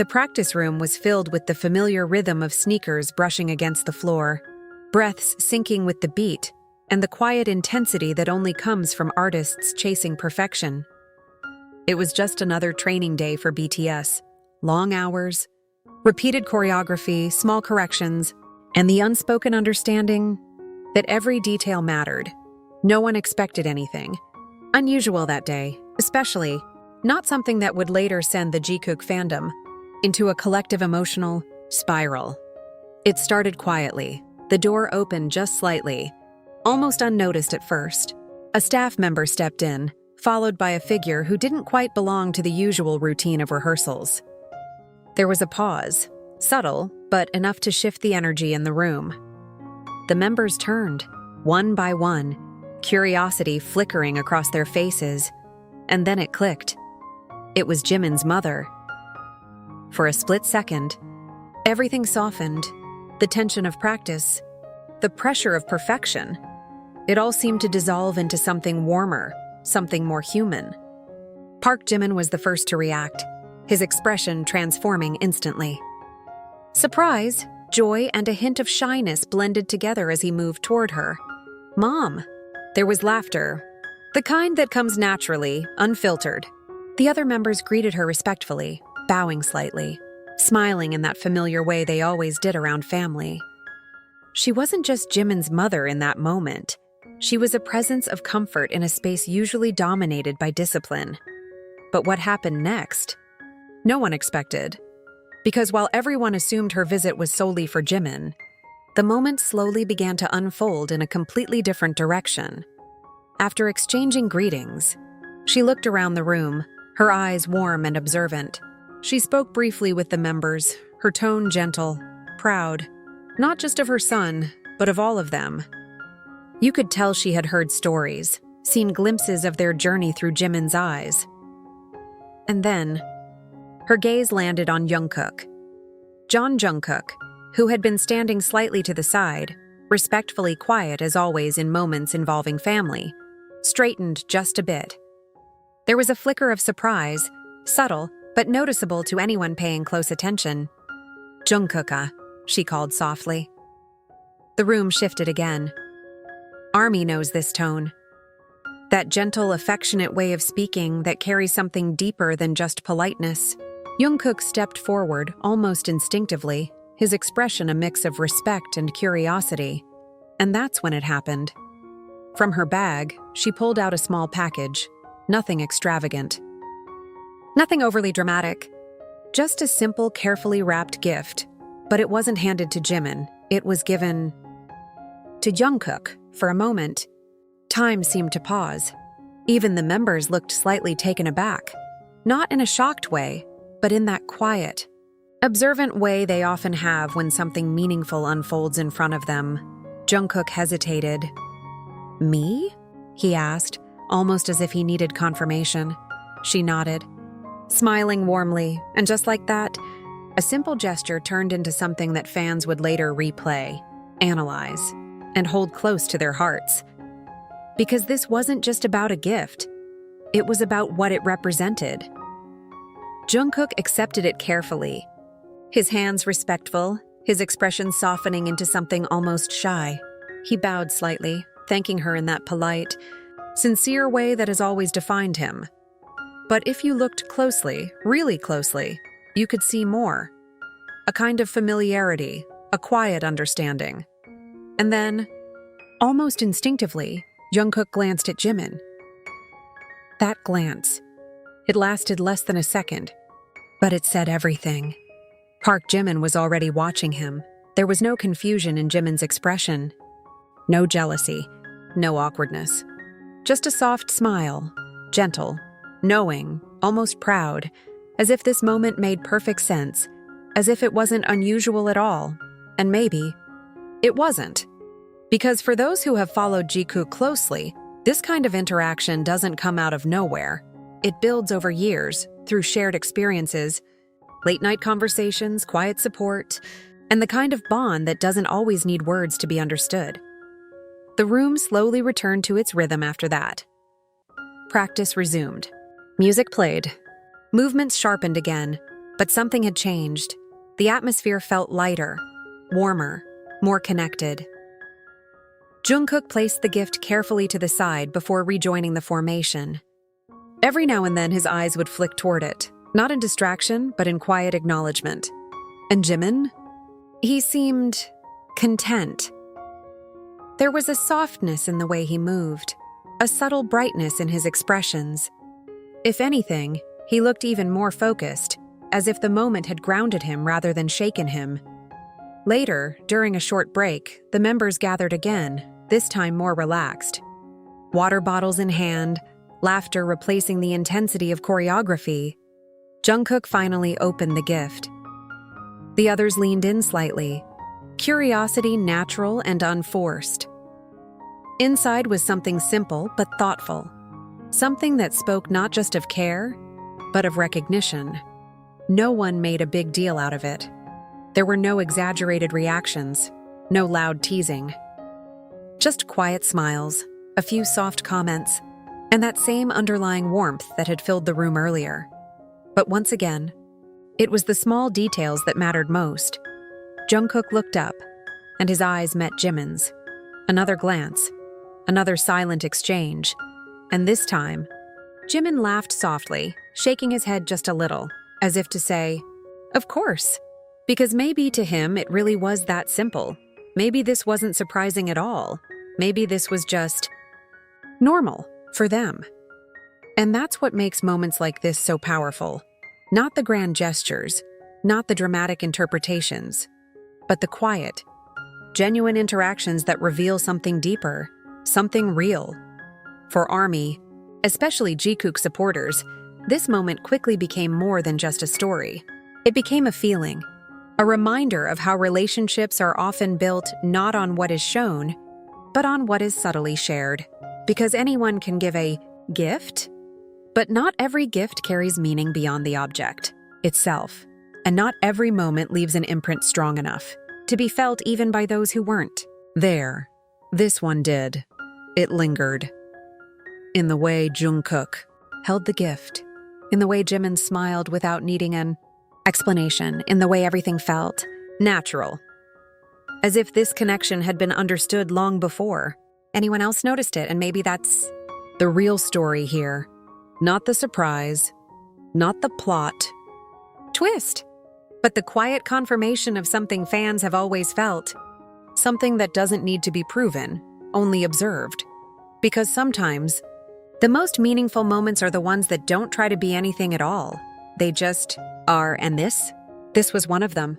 The practice room was filled with the familiar rhythm of sneakers brushing against the floor, breaths syncing with the beat, and the quiet intensity that only comes from artists chasing perfection. It was just another training day for BTS. Long hours, repeated choreography, small corrections, and the unspoken understanding that every detail mattered. No one expected anything unusual that day, especially not something that would later send the jikook fandom into a collective emotional spiral. It started quietly. The door opened just slightly, almost unnoticed at first. A staff member stepped in, followed by a figure who didn't quite belong to the usual routine of rehearsals. There was a pause, subtle, but enough to shift the energy in the room. The members turned, one by one, curiosity flickering across their faces, and then it clicked. It was Jimin's mother. For a split second, everything softened. The tension of practice, the pressure of perfection. It all seemed to dissolve into something warmer, something more human. Park Jimin was the first to react, his expression transforming instantly. Surprise, joy, and a hint of shyness blended together as he moved toward her. "Mom!" There was laughter, the kind that comes naturally, unfiltered. The other members greeted her respectfully, bowing slightly, smiling in that familiar way they always did around family. She wasn't just Jimin's mother in that moment. She was a presence of comfort in a space usually dominated by discipline. But what happened next? No one expected. Because while everyone assumed her visit was solely for Jimin, the moment slowly began to unfold in a completely different direction. After exchanging greetings, she looked around the room, her eyes warm and observant. She spoke briefly with the members, her tone gentle, proud, not just of her son, but of all of them. You could tell she had heard stories, seen glimpses of their journey through Jimin's eyes. And then, her gaze landed on Jungkook. Jeon Jungkook, who had been standing slightly to the side, respectfully quiet as always in moments involving family, straightened just a bit. There was a flicker of surprise, subtle but noticeable to anyone paying close attention. "Jungkook," she called softly. The room shifted again. Army knows this tone. That gentle, affectionate way of speaking that carries something deeper than just politeness. Jungkook stepped forward, almost instinctively, his expression a mix of respect and curiosity. And that's when it happened. From her bag, she pulled out a small package, nothing extravagant. Nothing overly dramatic. Just a simple, carefully wrapped gift. But it wasn't handed to Jimin. It was given to Jungkook. For a moment, time seemed to pause. Even the members looked slightly taken aback. Not in a shocked way, but in that quiet, observant way they often have when something meaningful unfolds in front of them. Jungkook hesitated. "Me?" he asked, almost as if he needed confirmation. She nodded, smiling warmly, and just like that, a simple gesture turned into something that fans would later replay, analyze, and hold close to their hearts. Because this wasn't just about a gift, it was about what it represented. Jungkook accepted it carefully, his hands respectful, his expression softening into something almost shy. He bowed slightly, thanking her in that polite, sincere way that has always defined him. But if you looked closely, really closely, you could see more. A kind of familiarity, a quiet understanding. And then, almost instinctively, Jungkook glanced at Jimin. That glance, it lasted less than a second, but it said everything. Park Jimin was already watching him. There was no confusion in Jimin's expression. No jealousy, no awkwardness. Just a soft smile, gentle, knowing, almost proud, as if this moment made perfect sense, as if it wasn't unusual at all. And maybe it wasn't. Because for those who have followed jikook closely, this kind of interaction doesn't come out of nowhere. It builds over years, through shared experiences, late-night conversations, quiet support, and the kind of bond that doesn't always need words to be understood. The room slowly returned to its rhythm after that. Practice resumed. Music played. Movements sharpened again, But something had changed. The atmosphere felt lighter, warmer, more connected. Jungkook placed the gift carefully to the side before rejoining the formation. Every now and then his eyes would flick toward it, not in distraction, but in quiet acknowledgement. And Jimin? He seemed content. There was a softness in the way he moved, a subtle brightness in his expressions. If anything, he looked even more focused, as if the moment had grounded him rather than shaken him. Later, during a short break, the members gathered again, this time more relaxed. Water bottles in hand, laughter replacing the intensity of choreography. Jungkook finally opened the gift. The others leaned in slightly, curiosity natural and unforced. Inside was something simple but thoughtful, something that spoke not just of care, but of recognition. No one made a big deal out of it. There were no exaggerated reactions, no loud teasing. Just quiet smiles, a few soft comments, and that same underlying warmth that had filled the room earlier. But once again, it was the small details that mattered most. Jungkook looked up, and his eyes met Jimin's. Another glance, another silent exchange, and this time, Jimin laughed softly, shaking his head just a little, as if to say, "Of course," because maybe to him it really was that simple. Maybe this wasn't surprising at all. Maybe this was just normal for them. And that's what makes moments like this so powerful. Not the grand gestures, not the dramatic interpretations, but the quiet, genuine interactions that reveal something deeper, something real. For ARMY, especially Jikook supporters, this moment quickly became more than just a story. It became a feeling, a reminder of how relationships are often built not on what is shown, but on what is subtly shared. Because anyone can give a gift, but not every gift carries meaning beyond the object itself, and not every moment leaves an imprint strong enough to be felt even by those who weren't there. This one did. It lingered. In the way Jungkook held the gift, in the way Jimin smiled without needing an explanation, in the way everything felt natural. As if this connection had been understood long before. Anyone else noticed it, and maybe that's the real story here. Not the surprise, not the plot twist, but the quiet confirmation of something fans have always felt. Something that doesn't need to be proven, only observed. Because sometimes, the most meaningful moments are the ones that don't try to be anything at all. They just are, and this was one of them.